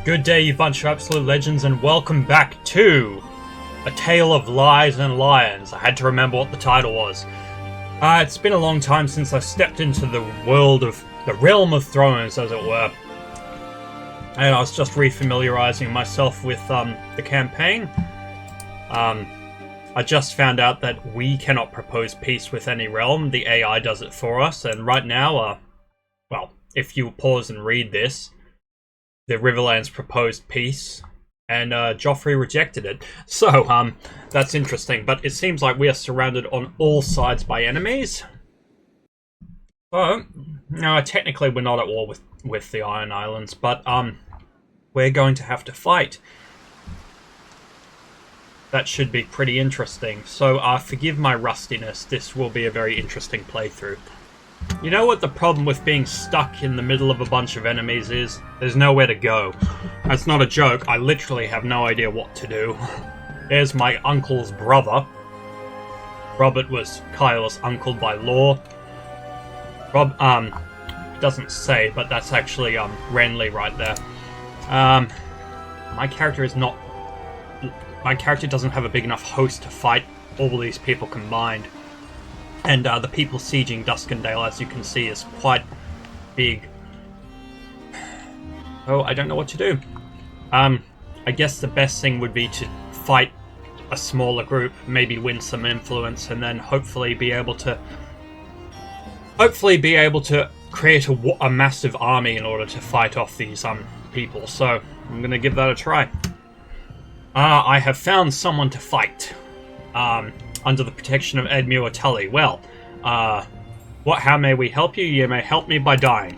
Good day, you bunch of absolute legends, and welcome back to A Tale of Lies and Lions. I had to remember what the title was. It's been a long time since I stepped into the world of the Realm of Thrones, as it were. And I was just refamiliarizing myself with the campaign. I just found out that we cannot propose peace with any realm. The AI does it for us, and right now, well, if you pause and read this, the Riverlands proposed peace, and Joffrey rejected it. So, that's interesting, but it seems like we are surrounded on all sides by enemies. So, no, technically we're not at war with the Iron Islands, but we're going to have to fight. That should be pretty interesting. So, forgive my rustiness, this will be a very interesting playthrough. You know what the problem with being stuck in the middle of a bunch of enemies is? There's nowhere to go. That's not a joke, I literally have no idea what to do. There's my uncle's brother. Robert was Kyle's uncle by law. Doesn't say, but that's actually, Renly right there. My character doesn't have a big enough host to fight all these people combined. And the people sieging Duskendale, as you can see, is quite big. Oh, I don't know what to do. I guess the best thing would be to fight a smaller group, maybe win some influence, and then hopefully be able to create a massive army in order to fight off these people. So I'm gonna give that a try. I have found someone to fight. Under the protection of Edmure Tully. Well, how may we help you? You may help me by dying.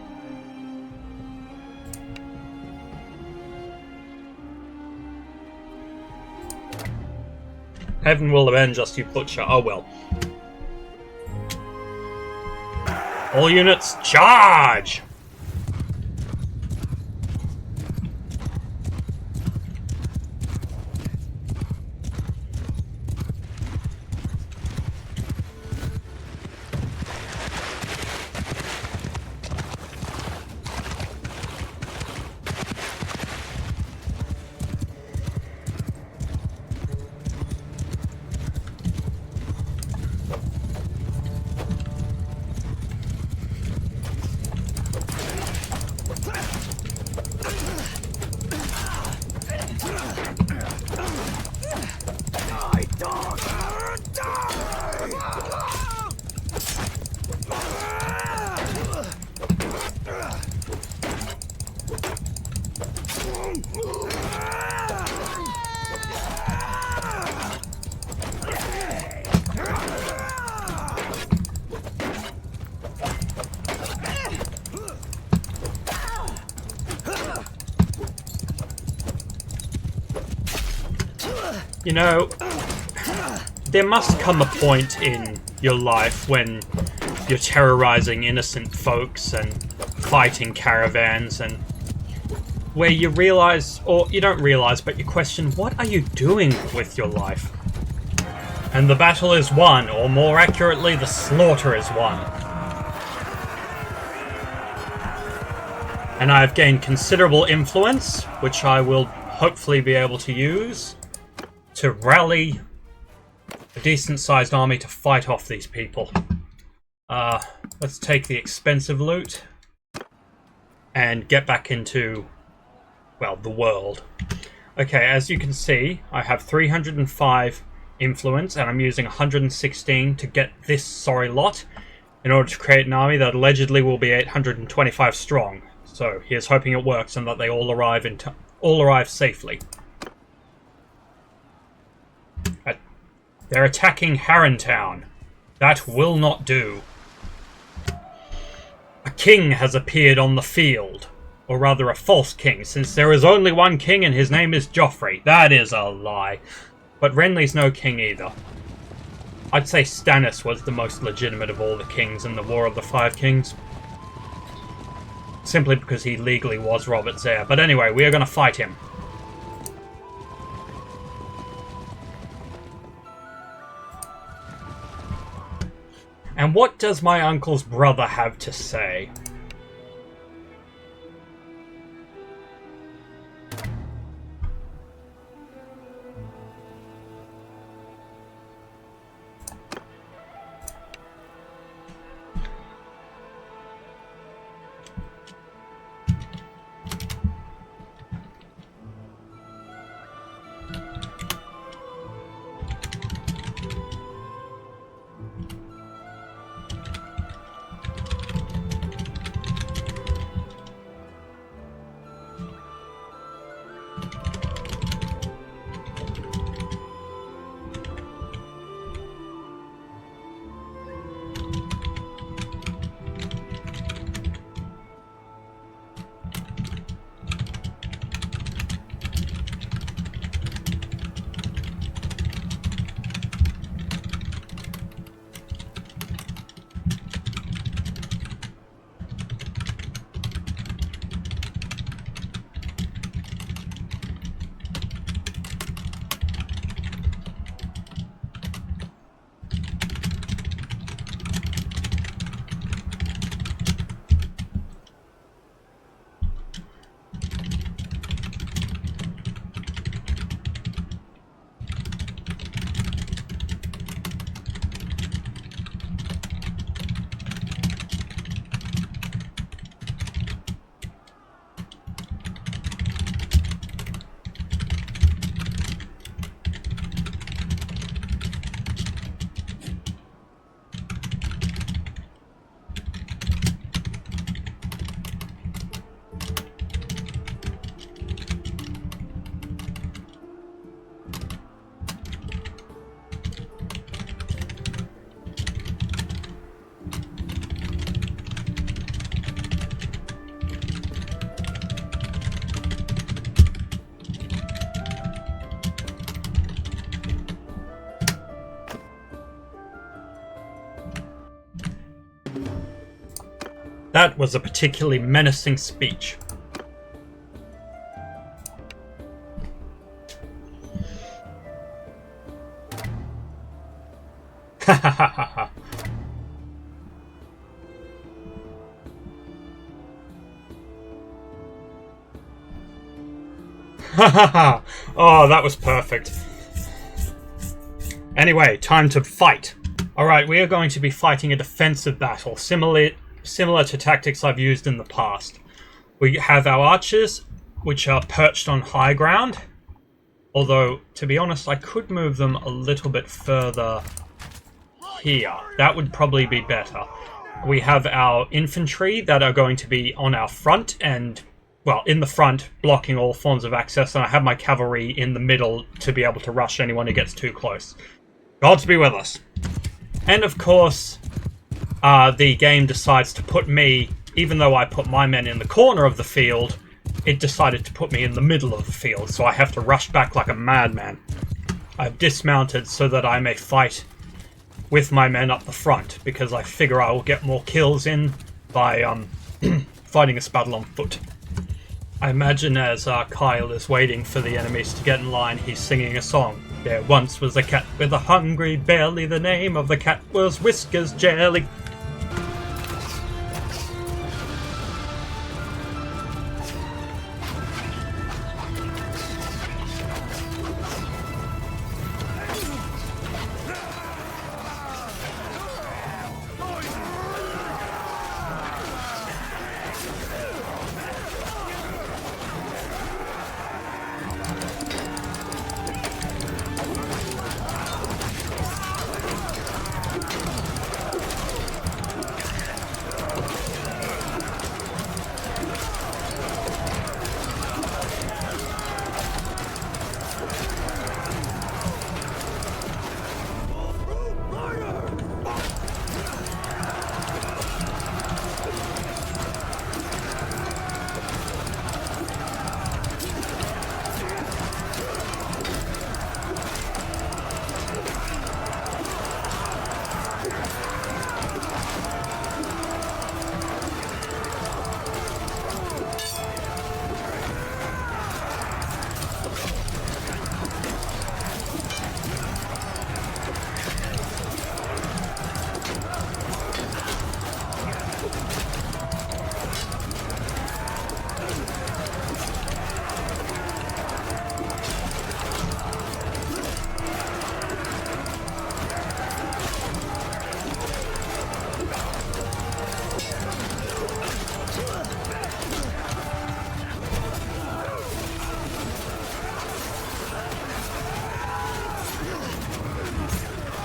Heaven will avenge us, you butcher. Oh well. All units, charge! You know, there must come a point in your life when you're terrorizing innocent folks and fighting caravans, and where you realize, or you don't realize, but you question, what are you doing with your life? And the battle is won, or more accurately, the slaughter is won. And I've gained considerable influence, which I will hopefully be able to use to rally a decent-sized army to fight off these people. Let's take the expensive loot and get back into, well, the world. Okay, as you can see, I have 305 influence, and I'm using 116 to get this sorry lot in order to create an army that allegedly will be 825 strong. So here's hoping it works and that they all arrive safely. They're attacking Harrentown. That will not do. A king has appeared on the field. Or rather, a false king, since there is only one king and his name is Joffrey. That is a lie. But Renly's no king either. I'd say Stannis was the most legitimate of all the kings in the War of the Five Kings. Simply because he legally was Robert's heir. But anyway, we are going to fight him. And what does my uncle's brother have to say? That was a particularly menacing speech. Ha ha ha ha ha. Ha ha ha. Oh, that was perfect. Anyway, time to fight. Alright, we are going to be fighting a defensive battle, similar to tactics I've used in the past. We have our archers, which are perched on high ground. Although, to be honest, I could move them a little bit further here. That would probably be better. We have our infantry that are going to be on our front and, well, in the front, blocking all forms of access, and I have my cavalry in the middle to be able to rush anyone who gets too close. Gods be with us. And of course, the game decides to put me, even though I put my men in the corner of the field, it decided to put me in the middle of the field, so I have to rush back like a madman. I've dismounted so that I may fight with my men up the front, because I figure I will get more kills in by fighting this battle on foot. I imagine as Kyle is waiting for the enemies to get in line, he's singing a song. There once was a cat with a hungry belly, the name of the cat was Whiskers Jelly.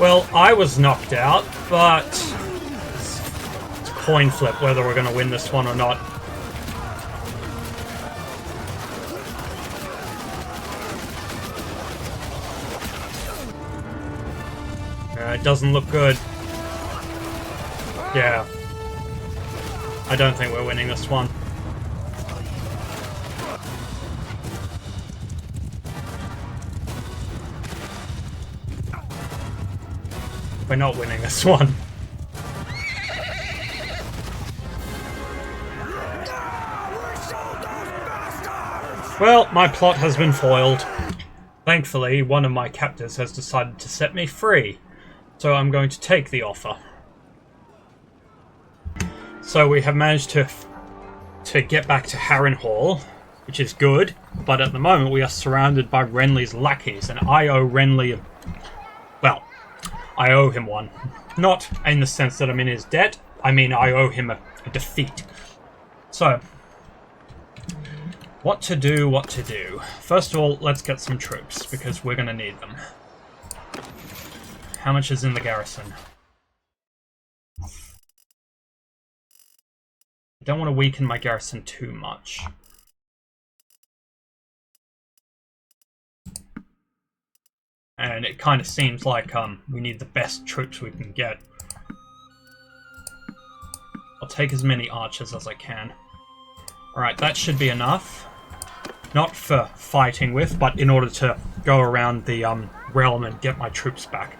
Well, I was knocked out, but it's a coin flip whether we're going to win this one or not. It doesn't look good. Yeah. I don't think we're winning this one. We're not winning this one. Well, my plot has been foiled. Thankfully, one of my captors has decided to set me free, so I'm going to take the offer. So we have managed to get back to Harrenhal, which is good, but at the moment we are surrounded by Renly's lackeys, and I owe Renly... well, I owe him one. Not in the sense that I'm in his debt, I mean I owe him a defeat. So... what to do, what to do. First of all, let's get some troops, because we're going to need them. How much is in the garrison? I don't want to weaken my garrison too much. And it kind of seems like we need the best troops we can get. I'll take as many archers as I can. Alright, that should be enough. Not for fighting with, but in order to go around the realm and get my troops back.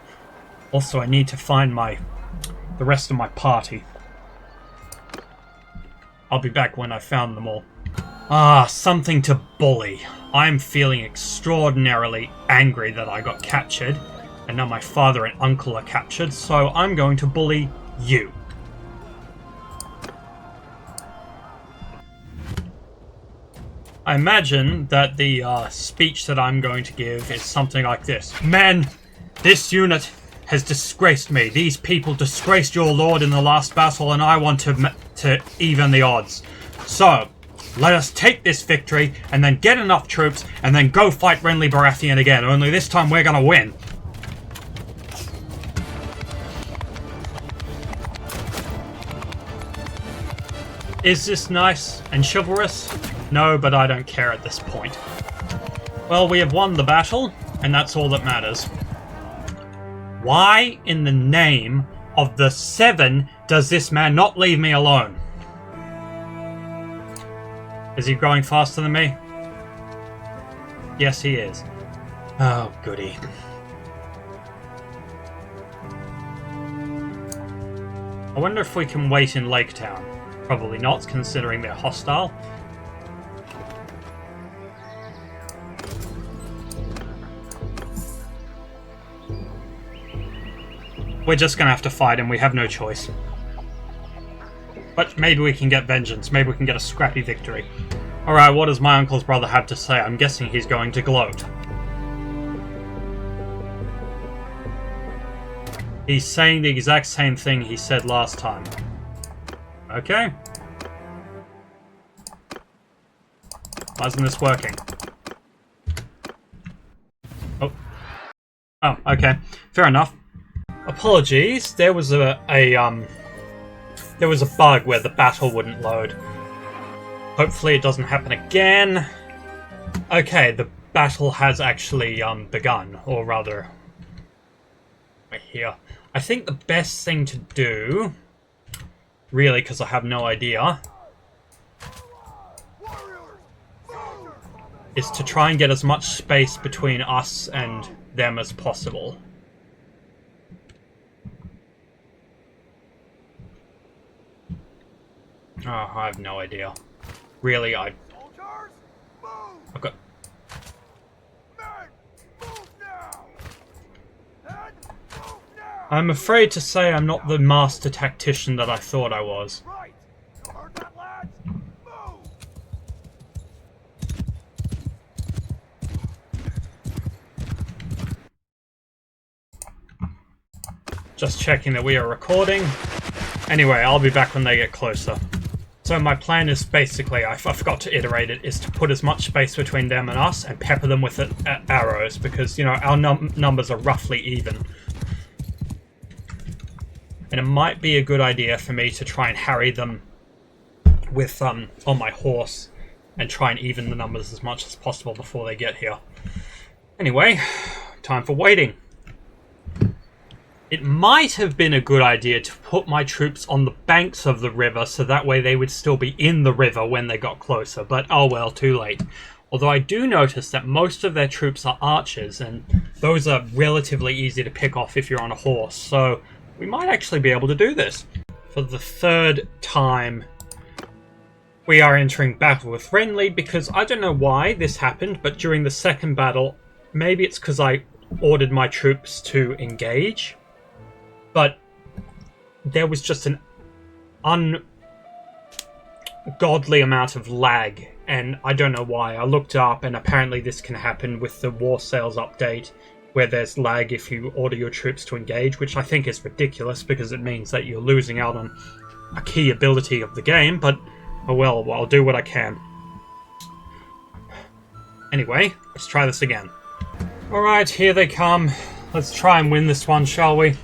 Also, I need to find the rest of my party. I'll be back when I've found them all. Ah, something to bully. I'm feeling extraordinarily angry that I got captured, and now my father and uncle are captured, so I'm going to bully you. I imagine that the speech that I'm going to give is something like this. Men, this unit has disgraced me. These people disgraced your lord in the last battle, and I want to even the odds. So, let us take this victory, and then get enough troops, and then go fight Renly Baratheon again. Only this time we're gonna win. Is this nice and chivalrous? No, but I don't care at this point. Well, we have won the battle, and that's all that matters. Why in the name of the Seven does this man not leave me alone? Is he growing faster than me? Yes, he is. Oh, goody. I wonder if we can wait in Lake Town. Probably not, considering they're hostile. We're just gonna have to fight him, we have no choice. But maybe we can get vengeance, maybe we can get a scrappy victory. Alright, what does my uncle's brother have to say? I'm guessing he's going to gloat. He's saying the exact same thing he said last time. Okay. Why isn't this working? Oh. Oh, okay. Fair enough. Apologies, there was a bug where the battle wouldn't load. Hopefully it doesn't happen again. Okay, the battle has actually begun, or rather, right here. I think the best thing to do, really, because I have no idea, is to try and get as much space between us and them as possible. Oh, I have no idea. Really, I've got... I'm afraid to say I'm not the master tactician that I thought I was. Just checking that we are recording. Anyway, I'll be back when they get closer. So my plan is basically, I forgot to iterate it, is to put as much space between them and us and pepper them with arrows, because, you know, our numbers are roughly even. And it might be a good idea for me to try and harry them with on my horse and try and even the numbers as much as possible before they get here. Anyway, time for waiting. It might have been a good idea to put my troops on the banks of the river so that way they would still be in the river when they got closer, but oh well, too late. Although I do notice that most of their troops are archers, and those are relatively easy to pick off if you're on a horse, so we might actually be able to do this. For the third time, we are entering battle with Renly, because I don't know why this happened, but during the second battle, maybe it's because I ordered my troops to engage, but there was just an ungodly amount of lag, and I don't know why. I looked up, and apparently this can happen with the War Sales update, where there's lag if you order your troops to engage, which I think is ridiculous, because it means that you're losing out on a key ability of the game, but oh well, I'll do what I can. Anyway, let's try this again. Alright, here they come. Let's try and win this one, shall we?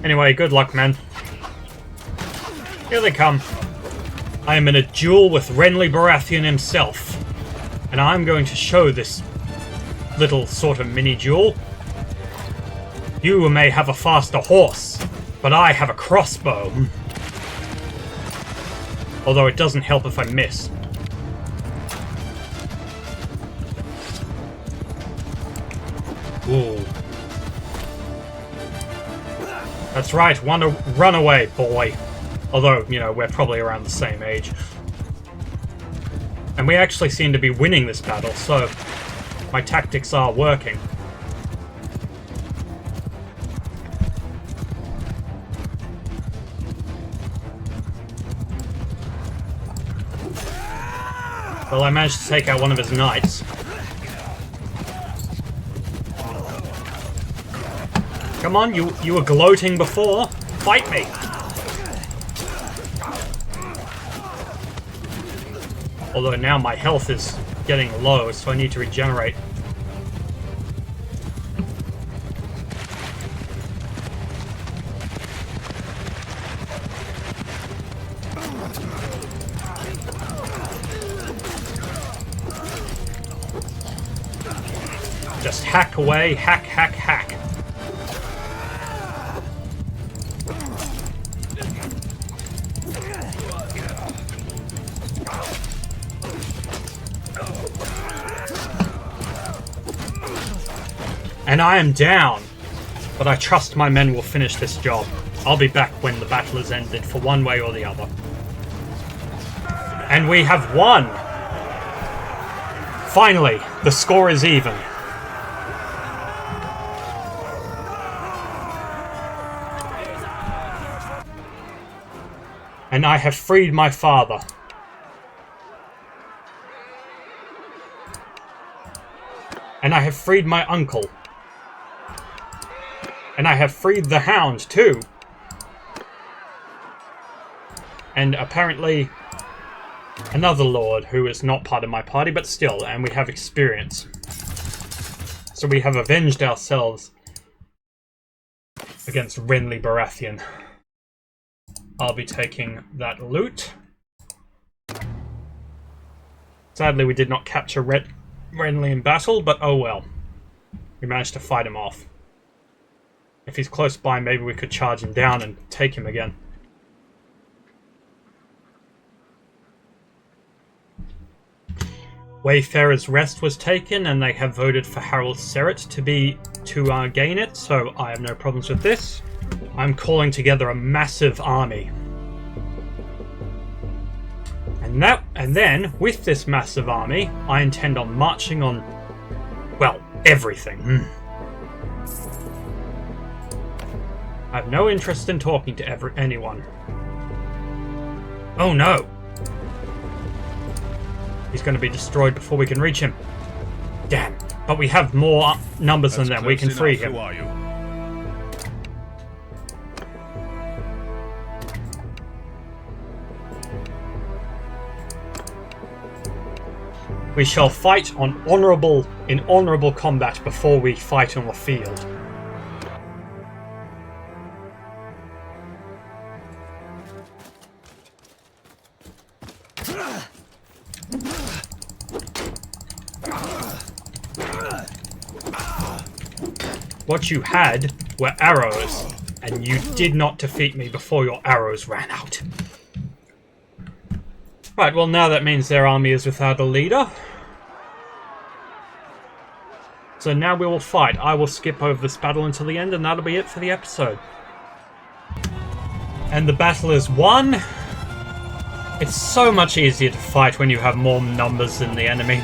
Anyway, good luck, men. Here they come. I am in a duel with Renly Baratheon himself, and I'm going to show this little sort of mini-duel. You may have a faster horse, but I have a crossbow. Although it doesn't help if I miss. Ooh. That's right, run away, boy. Although, you know, we're probably around the same age. And we actually seem to be winning this battle, so my tactics are working. Well, I managed to take out one of his knights. Come on, you were gloating before. Fight me! Although now my health is getting low, so I need to regenerate. Just hack away, hack, hack, hack. And I am down, but I trust my men will finish this job. I'll be back when the battle is ended, for one way or the other. And we have won! Finally, the score is even. And I have freed my father. And I have freed my uncle. And I have freed the hound, too. And apparently another lord who is not part of my party, but still, and we have experience. So we have avenged ourselves against Renly Baratheon. I'll be taking that loot. Sadly, we did not capture Renly in battle, but oh well. We managed to fight him off. If he's close by, maybe we could charge him down and take him again. Wayfarer's Rest was taken, and they have voted for Harold Serret to gain it, so I have no problems with this. I'm calling together a massive army. And then, with this massive army, I intend on marching on, well, everything. I have no interest in talking to anyone. Oh no! He's going to be destroyed before we can reach him. Damn. But we have more numbers than them. We can free him. Who are you? We shall fight in honourable combat before we fight on the field. What you had were arrows, and you did not defeat me before your arrows ran out. Right, well now that means their army is without a leader. So now we will fight. I will skip over this battle until the end, and that'll be it for the episode. And the battle is won. It's so much easier to fight when you have more numbers than the enemy.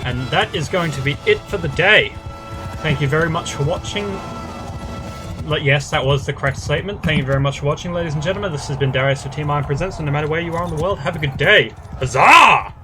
And that is going to be it for the day. Thank you very much for watching. Yes, that was the correct statement. Thank you very much for watching, ladies and gentlemen. This has been Darius for Team Iron Presents, and no matter where you are in the world, have a good day. Huzzah!